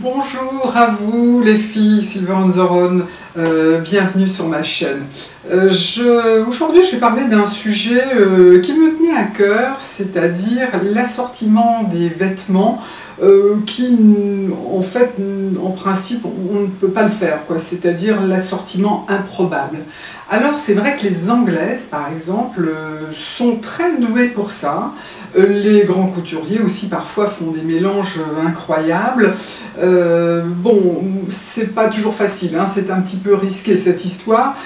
Bonjour à vous les filles, Silver on the Rhone, bienvenue sur ma chaîne. Aujourd'hui je vais parler d'un sujet qui me tenait à cœur, c'est-à-dire l'assortiment des vêtements qui en fait, en principe, on ne peut pas le faire, c'est-à-dire l'assortiment improbable. Alors c'est vrai que les Anglaises par exemple sont très douées pour ça. Les grands couturiers aussi parfois font des mélanges incroyables. Bon, c'est pas toujours facile, hein, c'est un petit peu risqué cette histoire,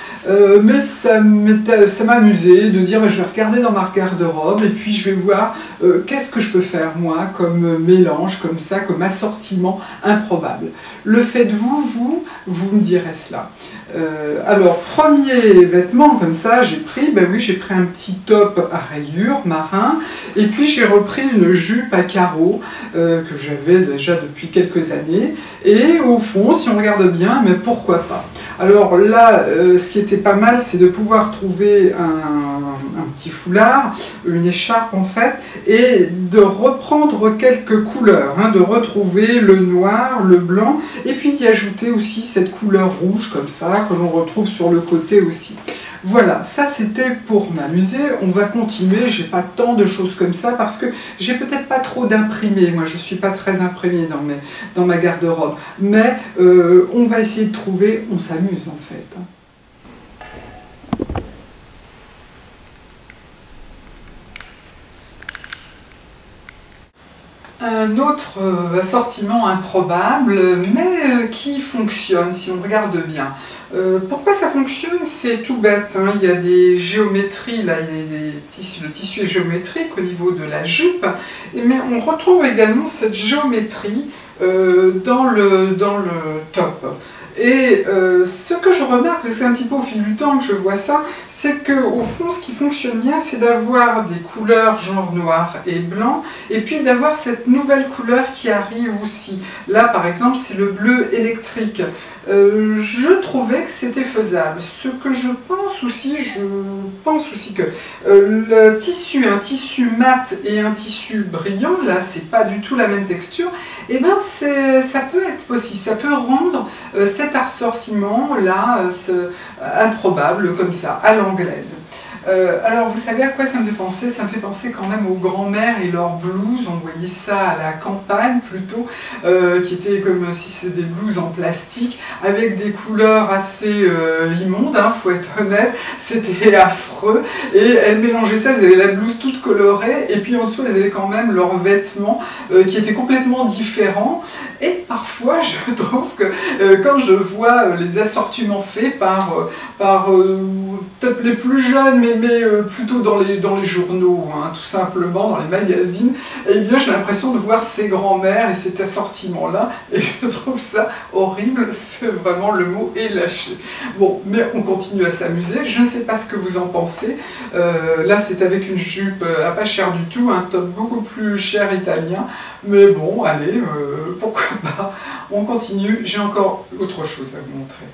mais ça m'a amusé de dire je vais regarder dans ma garde-robe et puis je vais voir qu'est-ce que je peux faire moi comme mélange, comme ça, comme assortiment improbable. Le faites-vous, vous me direz cela. Alors, premier vêtement comme ça, j'ai pris un petit top à rayures marin, et puis j'ai repris une jupe à carreaux que j'avais déjà depuis quelques années, et au fond, si on regarde bien, mais pourquoi pas. Alors là, ce qui était pas mal, c'est de pouvoir trouver un petit foulard, une écharpe en fait, et de reprendre quelques couleurs, hein, de retrouver le noir, le blanc, et puis d'y ajouter aussi cette couleur rouge comme ça, que l'on retrouve sur le côté aussi. Voilà, ça c'était pour m'amuser. On va continuer, j'ai pas tant de choses comme ça parce que j'ai peut-être pas trop d'imprimés. Moi je suis pas très imprimée dans ma garde-robe, mais on va essayer de trouver, on s'amuse en fait. Un autre assortiment improbable, mais qui fonctionne si on regarde bien. Pourquoi ça fonctionne? C'est tout bête, hein. Il y a des géométries, là, le tissu est géométrique au niveau de la jupe, mais on retrouve également cette géométrie dans le top. Et ce que je remarque, c'est un petit peu au fil du temps que je vois ça, c'est qu'au fond, ce qui fonctionne bien, c'est d'avoir des couleurs genre noir et blanc, et puis d'avoir cette nouvelle couleur qui arrive aussi. Là, par exemple, c'est le bleu électrique. Je trouvais que c'était faisable. Ce que je pense aussi que le tissu, un tissu mat et un tissu brillant, là, c'est pas du tout la même texture, et ben ça peut être possible, ça peut rendre cet assortiment là improbable comme ça, à l'anglaise. Alors vous savez à quoi ça me fait penser? Ça me fait penser quand même aux grands-mères et leurs blouses. On voyait ça à la campagne plutôt, qui étaient comme si c'était des blouses en plastique, avec des couleurs assez immondes, hein, faut être honnête, c'était affreux, et elles mélangeaient ça, elles avaient la blouse toute colorée, et puis en dessous elles avaient quand même leurs vêtements qui étaient complètement différents, et parfois je trouve que quand je vois les assortiments faits par peut-être les plus jeunes, mais plutôt dans les journaux, hein, tout simplement, dans les magazines, et bien j'ai l'impression de voir ces grands-mères et cet assortiment-là, et je trouve ça horrible, c'est vraiment le mot est lâché. Bon, mais on continue à s'amuser, je ne sais pas ce que vous en pensez, là c'est avec une jupe à pas cher du tout, un top beaucoup plus cher italien, mais bon, allez, pourquoi pas, on continue, j'ai encore autre chose à vous montrer.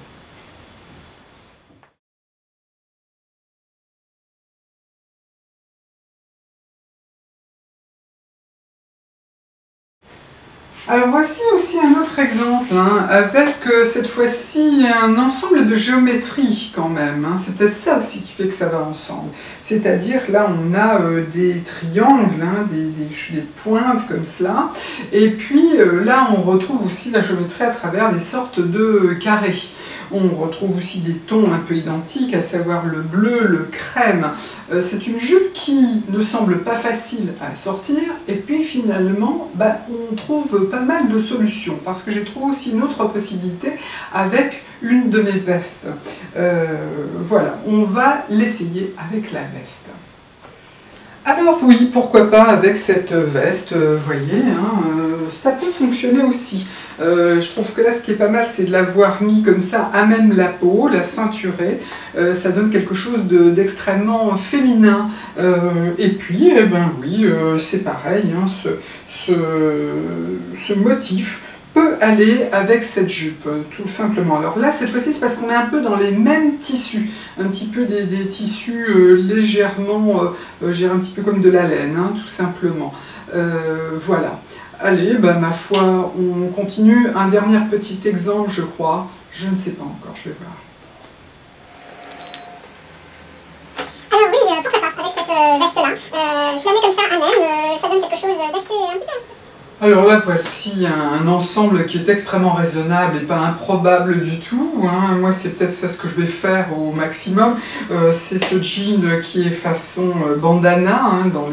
Alors voici aussi un autre exemple, hein, avec cette fois-ci un ensemble de géométrie quand même, hein. C'est peut-être ça aussi qui fait que ça va ensemble. C'est-à-dire là on a des triangles, hein, des pointes comme cela, et puis là on retrouve aussi la géométrie à travers des sortes de carrés. On retrouve aussi des tons un peu identiques, à savoir le bleu, le crème. C'est une jupe qui ne semble pas facile à sortir, et puis finalement, on trouve pas mal de solutions, parce que j'ai trouvé aussi une autre possibilité avec une de mes vestes. Voilà, on va l'essayer avec la veste. Alors oui, pourquoi pas avec cette veste, vous voyez, hein, ça peut fonctionner aussi. Je trouve que là, ce qui est pas mal, c'est de l'avoir mis comme ça à même la peau, la ceinturée. Ça donne quelque chose d'extrêmement féminin. Et puis, eh ben oui, c'est pareil, hein, ce motif peut aller avec cette jupe, tout simplement. Alors là, cette fois-ci, c'est parce qu'on est un peu dans les mêmes tissus, un petit peu des tissus légèrement, je dirais un petit peu comme de la laine, hein, tout simplement. Voilà. Allez, bah, ma foi, on continue. Un dernier petit exemple, je crois. Je ne sais pas encore, je vais voir. Alors oui, pourquoi pas, avec cette veste-là. Je la mets comme ça à même, ça donne quelque chose d'assez un petit peu. Alors là, voici un ensemble qui est extrêmement raisonnable et pas improbable du tout, hein. Moi, c'est peut-être ça ce que je vais faire au maximum. C'est ce jean qui est façon bandana, hein, dans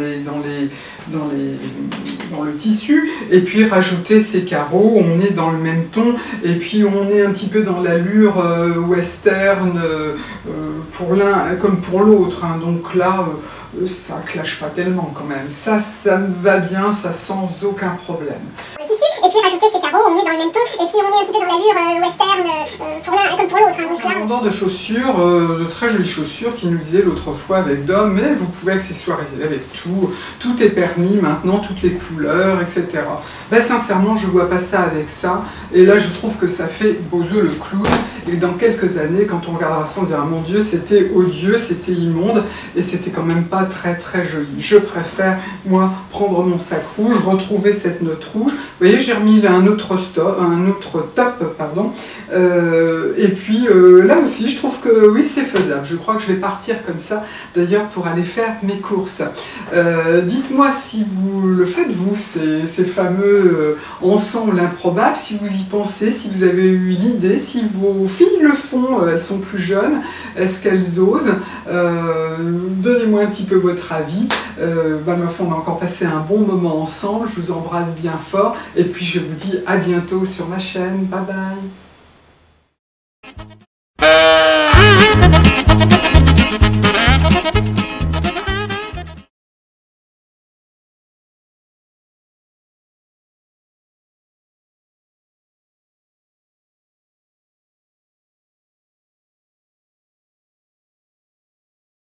le tissu, et puis rajouter ces carreaux. On est dans le même ton, et puis on est un petit peu dans l'allure western pour l'un comme pour l'autre, hein. Donc là, ça clash pas tellement quand même. Ça me va bien, ça sans aucun problème. Le tissu, et puis rajouter ces carreaux, on est dans le même ton, et puis on est un petit peu dans l'allure western pour l'un comme pour l'autre, hein. Donc là, Un vendeur de chaussures, de très jolies chaussures, qui nous disait l'autre fois avec Dom, mais vous pouvez accessoiriser avec tout, tout est permis maintenant, toutes les couleurs, etc. Ben, sincèrement, je vois pas ça avec ça, et là je trouve que ça fait Bozo le clown, et dans quelques années, quand on regardera ça, on dira mon Dieu, c'était odieux, c'était immonde, et c'était quand même pas très très joli. Je préfère, moi, prendre mon sac rouge, retrouver cette note rouge. Vous voyez, j'ai remis un autre top, pardon. Et puis là aussi, je trouve que oui, c'est faisable. Je crois que je vais partir comme ça, d'ailleurs, pour aller faire mes courses. Dites-moi si vous le faites, vous, ces fameux ensembles improbables, si vous y pensez, si vous avez eu l'idée, si vos filles le font, elles sont plus jeunes, est-ce qu'elles osent? Donnez-moi un petit peu votre avis. Ma foi, on a encore passé un bon moment ensemble. Je vous embrasse bien fort. Et puis, je vous dis à bientôt sur ma chaîne. Bye bye!